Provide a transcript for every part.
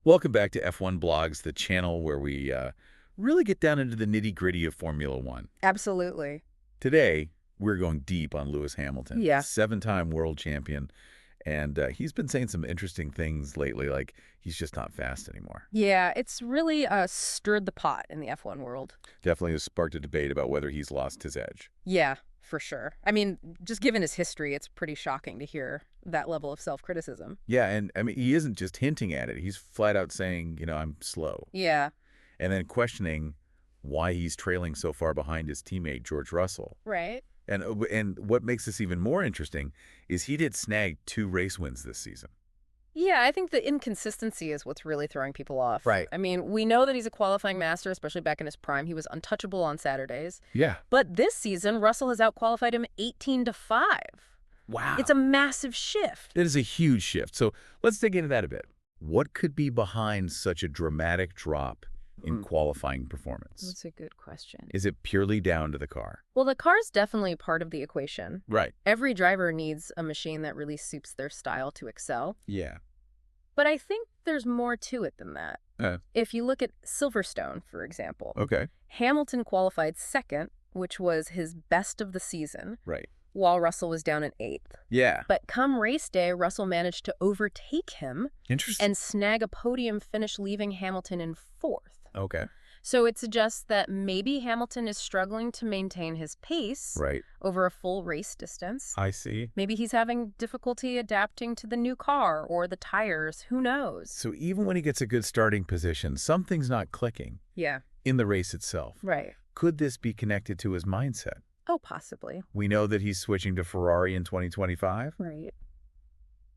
Welcome back to F1 Blogs, the channel where we really get down into the nitty-gritty of Formula One. Absolutely. Today, we're going deep on Lewis Hamilton, Yeah. 7-time world champion, and he's been saying some interesting things lately, like he's just not fast anymore. Yeah, it's really stirred the pot in the F1 world. Definitely has sparked a debate about whether he's lost his edge. Yeah, for sure. I mean, just given his history, it's pretty shocking to hear that level of self-criticism. Yeah, and I mean, he isn't just hinting at it. He's flat out saying, I'm slow. Yeah. And then questioning why he's trailing so far behind his teammate, George Russell. Right. And what makes this even more interesting is he did snag 2 race wins this season. Yeah, I think the inconsistency is what's really throwing people off. Right. I mean, we know that he's a qualifying master, especially back in his prime. He was untouchable on Saturdays. Yeah. But this season, Russell has outqualified him 18-5. Wow. It's a massive shift. It is a huge shift. So let's dig into that a bit. What could be behind such a dramatic drop in qualifying performance? That's a good question. Is it purely down to the car? Well, the car's definitely part of the equation. Right. Every driver needs a machine that really suits their style to excel. Yeah. But I think there's more to it than that. If you look at Silverstone, for example, Okay. Hamilton qualified second, which was his best of the season, Right. while Russell was down in 8th. Yeah. But come race day, Russell managed to overtake him Interesting. and snag a podium finish, leaving Hamilton in 4th. Okay. So it suggests that maybe Hamilton is struggling to maintain his pace Right. over a full race distance. I see. Maybe he's having difficulty adapting to the new car or the tires. Who knows? So even when he gets a good starting position, something's not clicking Yeah. in the race itself. Right. Could this be connected to his mindset? Oh, possibly. We know that he's switching to Ferrari in 2025. Right.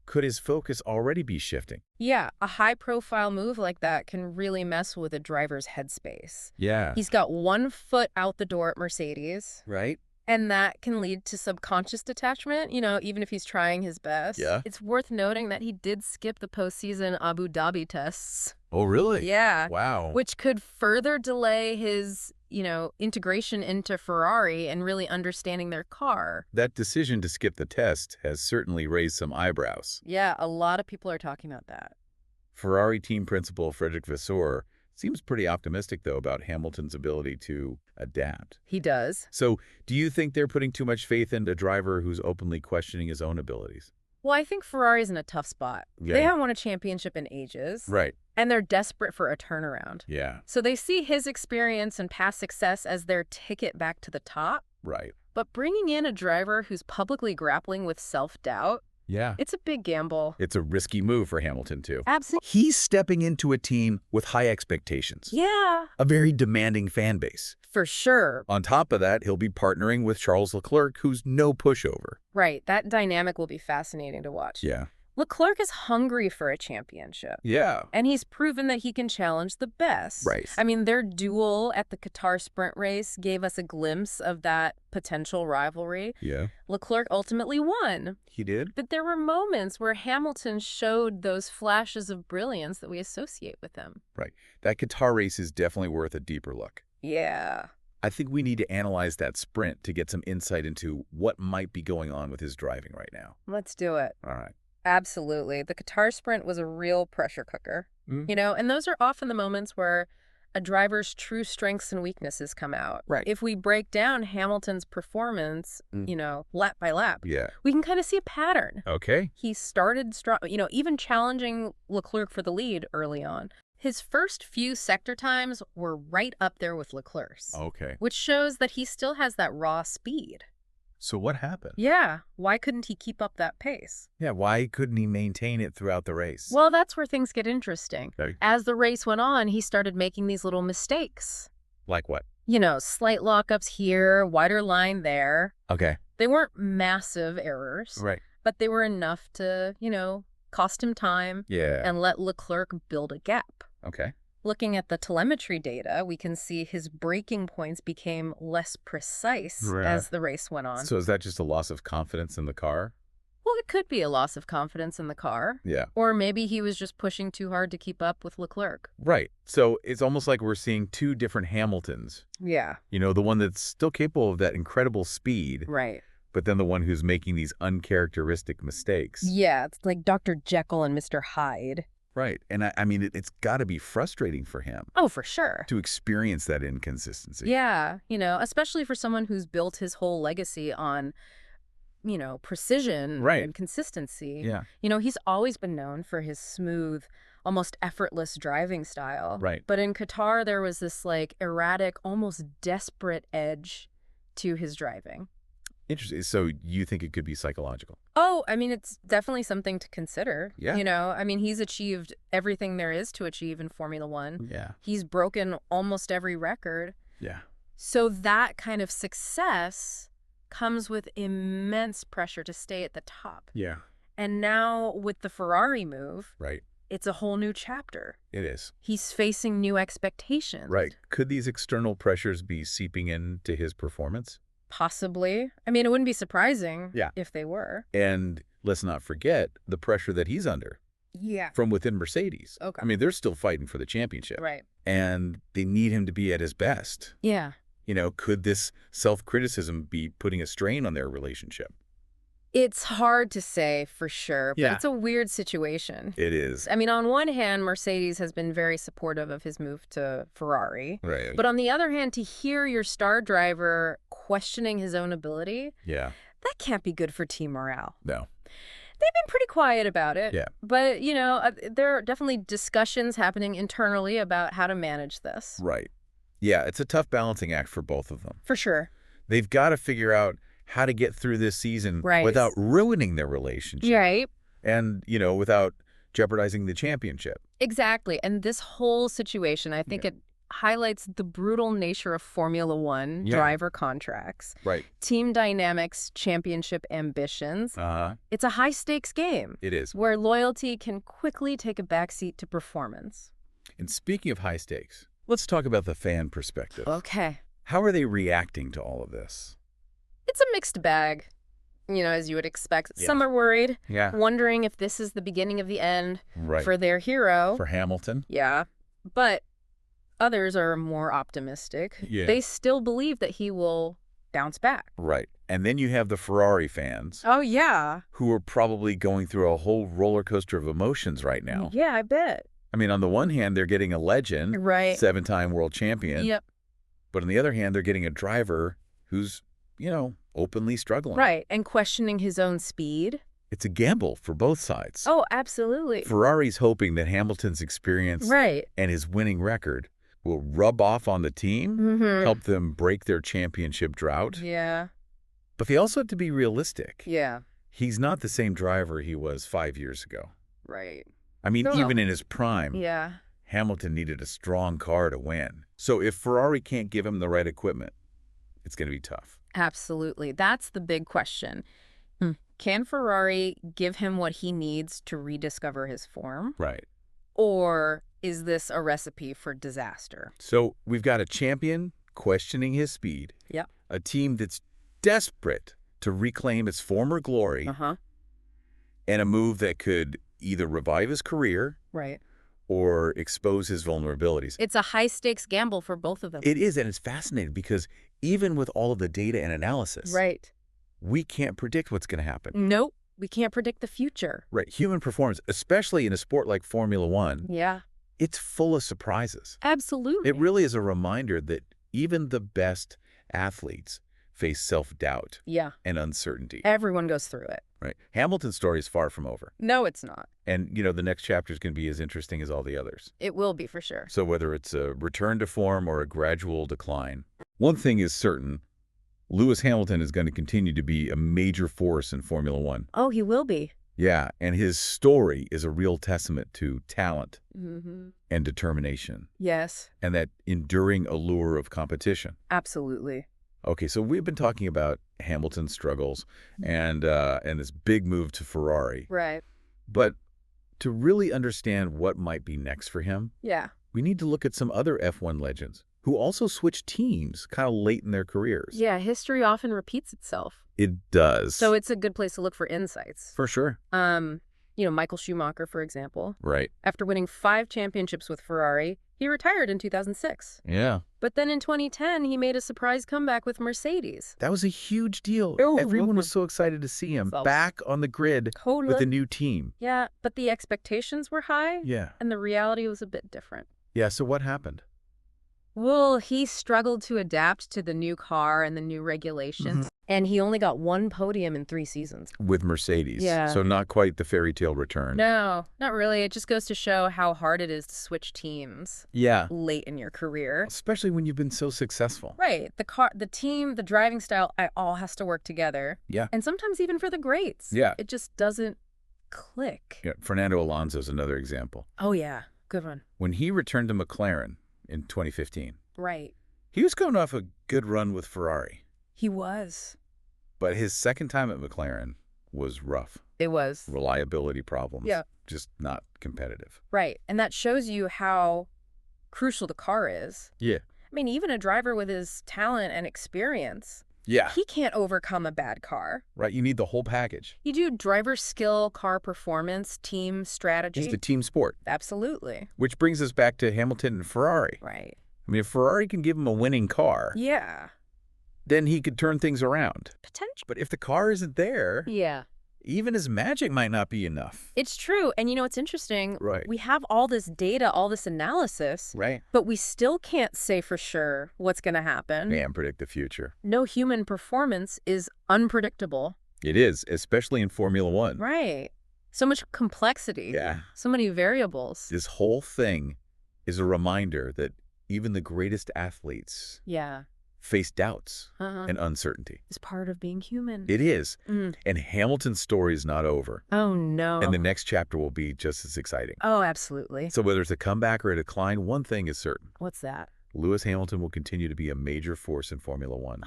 Could his focus already be shifting? Yeah, a high-profile move like that can really mess with a driver's headspace. Yeah. He's got one foot out the door at Mercedes, Right? and that can lead to subconscious detachment, even if he's trying his best. Yeah. It's worth noting that he did skip the postseason Abu Dhabi tests. Oh, really? Yeah. Wow. Which could further delay his, integration into Ferrari and really understanding their car. That decision to skip the test has certainly raised some eyebrows. Yeah, a lot of people are talking about that. Ferrari team principal Frederick Vasseur seems pretty optimistic, though, about Hamilton's ability to adapt. He does. So do you think they're putting too much faith in a driver who's openly questioning his own abilities? Well, I think Ferrari's in a tough spot. Yeah. They haven't won a championship in ages. Right. And they're desperate for a turnaround. Yeah. So they see his experience and past success as their ticket back to the top. Right. But bringing in a driver who's publicly grappling with self-doubt, Yeah. it's a big gamble. It's a risky move for Hamilton, too. Absolutely. He's stepping into a team with high expectations. Yeah, A very demanding fan base. for sure. On top of that, he'll be partnering with Charles Leclerc, who's no pushover. Right. That dynamic will be fascinating to watch. Yeah. Leclerc is hungry for a championship. Yeah. And he's proven that he can challenge the best. Right. I mean, their duel at the Qatar sprint race gave us a glimpse of that potential rivalry. Yeah. Leclerc ultimately won. He did? But there were moments where Hamilton showed those flashes of brilliance that we associate with him. Right. That Qatar race is definitely worth a deeper look. Yeah. I think we need to analyze that sprint to get some insight into what might be going on with his driving right now. Let's do it. All right. Absolutely. The Qatar sprint was a real pressure cooker. And those are often the moments where a driver's true strengths and weaknesses come out. Right. If we break down Hamilton's performance, lap by lap, Yeah. we can kind of see a pattern. Okay. He started strong, even challenging Leclerc for the lead early on. His first few sector times were right up there with Leclerc's, Okay. which shows that he still has that raw speed. So what happened? Yeah, why couldn't he keep up that pace? Yeah, why couldn't he maintain it throughout the race? Well, that's where things get interesting. Okay. As the race went on, he started making these little mistakes. Like what? Slight lockups here, wider line there. Okay. They weren't massive errors, Right. but they were enough to, cost him time Yeah. and let Leclerc build a gap. Okay. Looking at the telemetry data, we can see his braking points became less precise Right. as the race went on. So is that just a loss of confidence in the car? Well, it could be a loss of confidence in the car. Yeah. Or maybe he was just pushing too hard to keep up with Leclerc. Right. So it's almost like we're seeing 2 different Hamiltons. Yeah. The one that's still capable of that incredible speed, Right. but then the one who's making these uncharacteristic mistakes. Yeah, it's like Dr. Jekyll and Mr. Hyde. Right. And I mean, it's got to be frustrating for him Oh, for sure. to experience that inconsistency. Yeah, especially for someone who's built his whole legacy on, precision Right. and consistency. Yeah. He's always been known for his smooth, almost effortless driving style. Right. But in Qatar, there was this like erratic, almost desperate edge to his driving. Interesting. So you think it could be psychological? Oh, I mean, it's definitely something to consider. Yeah. I mean, he's achieved everything there is to achieve in Formula One. Yeah. He's broken almost every record. Yeah. So that kind of success comes with immense pressure to stay at the top. Yeah. And now with the Ferrari move, Right. it's a whole new chapter. It is. He's facing new expectations. Right. Could these external pressures be seeping into his performance? Possibly. I mean, it wouldn't be surprising Yeah. if they were. And let's not forget the pressure that he's under Yeah. from within Mercedes. Okay. I mean, they're still fighting for the championship. Right. And they need him to be at his best. Yeah. Could this self-criticism be putting a strain on their relationship? It's hard to say for sure, but Yeah. it's a weird situation. It is. I mean, on one hand, Mercedes has been very supportive of his move to Ferrari. Right. But on the other hand, to hear your star driver questioning his own ability, Yeah. that can't be good for team morale. No. They've been pretty quiet about it. Yeah. But, there are definitely discussions happening internally about how to manage this. Right. Yeah, it's a tough balancing act for both of them. For sure. They've got to figure out how to get through this season Right. without ruining their relationship. Right. And, without jeopardizing the championship. Exactly. And this whole situation, I think it highlights the brutal nature of Formula One driver contracts, Right. team dynamics, championship ambitions. It's a high-stakes game It is. where loyalty can quickly take a backseat to performance. And speaking of high stakes, let's talk about the fan perspective. Okay. How are they reacting to all of this? It's a mixed bag, as you would expect. Yeah. Some are worried, Yeah. wondering if this is the beginning of the end Right. for their hero. For Hamilton? Yeah. But others are more optimistic. Yeah. They still believe that he will bounce back. Right. And then you have the Ferrari fans Oh, yeah. who are probably going through a whole roller coaster of emotions right now. Yeah, I bet. I mean, on the one hand, they're getting a legend, Right. 7-time world champion. Yep. But on the other hand, they're getting a driver who's, openly struggling. Right. And questioning his own speed. It's a gamble for both sides. Oh, absolutely. Ferrari's hoping that Hamilton's experience Right. and his winning record will rub off on the team, Mm-hmm. help them break their championship drought. Yeah. But they also have to be realistic. Yeah. He's not the same driver he was 5 years ago. Right. I mean, No. even in his prime, Yeah. Hamilton needed a strong car to win. So if Ferrari can't give him the right equipment, it's going to be tough. Absolutely. That's the big question. Can Ferrari give him what he needs to rediscover his form? Right. Or is this a recipe for disaster? So we've got a champion questioning his speed. Yep. A team that's desperate to reclaim its former glory. Uh-huh. And a move that could either revive his career Right. or expose his vulnerabilities. It's a high-stakes gamble for both of them. It is, and it's fascinating because even with all of the data and analysis, Right. we can't predict what's going to happen. Nope. We can't predict the future. Right. Human performance, especially in a sport like Formula One, Yeah. it's full of surprises. Absolutely. It really is a reminder that even the best athletes face self-doubt Yeah. and uncertainty. Everyone goes through it. Right. Hamilton's story is far from over. No, it's not. And, the next chapter is going to be as interesting as all the others. It will be for sure. So whether it's a return to form or a gradual decline, one thing is certain, Lewis Hamilton is going to continue to be a major force in Formula One. Oh, he will be. Yeah, and his story is a real testament to talent Mm-hmm. and determination Yes. and that enduring allure of competition. Absolutely. Okay, so we've been talking about Hamilton's struggles and this big move to Ferrari. Right. But to really understand what might be next for him, Yeah. we need to look at some other F1 legends who also switched teams kind of late in their careers. Yeah, history often repeats itself. It does. So it's a good place to look for insights. For sure. Michael Schumacher, for example. Right. After winning 5 championships with Ferrari, He retired in 2006. Yeah. But then in 2010, he made a surprise comeback with Mercedes. That was a huge deal. Oh, Everyone was so excited to see him back on the grid with a new team. Yeah, but the expectations were high. Yeah. And the reality was a bit different. Yeah, so what happened? Well, he struggled to adapt to the new car and the new regulations. And he only got one podium in 3 seasons. With Mercedes. Yeah. So not quite the fairy tale return. No, not really. It just goes to show how hard it is to switch teams. Yeah. Late in your career. Especially when you've been so successful. Right. The car, the team, the driving style, it all has to work together. Yeah. And sometimes even for the greats. Yeah. It just doesn't click. Yeah. Fernando Alonso is another example. Oh, yeah. Good one. When he returned to McLaren in 2015. Right. He was going off a good run with Ferrari. He was. But his second time at McLaren was rough. It was. Reliability problems. Yeah. Just not competitive. Right. And that shows you how crucial the car is. Yeah. I mean, even a driver with his talent and experience, Yeah. he can't overcome a bad car. Right. You need the whole package. You do driver skill, car performance, team strategy. It's a team sport. Absolutely. Which brings us back to Hamilton and Ferrari. Right. I mean, if Ferrari can give him a winning car, Yeah. then he could turn things around. Potential. But if the car isn't there, Yeah. even his magic might not be enough. It's true. And you know, it's interesting. Right. We have all this data, all this analysis, Right. but we still can't say for sure what's going to happen. And predict the future. No human performance is unpredictable. It is, especially in Formula One. Right. So much complexity. Yeah. So many variables. This whole thing is a reminder that even the greatest athletes Yeah. face doubts Uh-huh. and uncertainty. It's part of being human. It is. Mm. And Hamilton's story is not over. Oh, no. And the next chapter will be just as exciting. Oh, absolutely. So whether it's a comeback or a decline, one thing is certain. What's that? Lewis Hamilton will continue to be a major force in Formula One.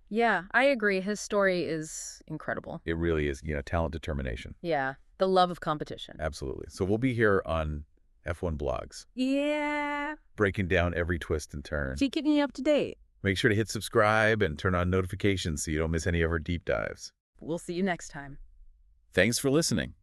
Yeah, I agree. His story is incredible. It really is, talent, determination. Yeah. The love of competition. Absolutely. So we'll be here on F1 Blogs, Yeah. breaking down every twist and turn. Keeping you up to date. Make sure to hit subscribe and turn on notifications so you don't miss any of our deep dives. We'll see you next time. Thanks for listening.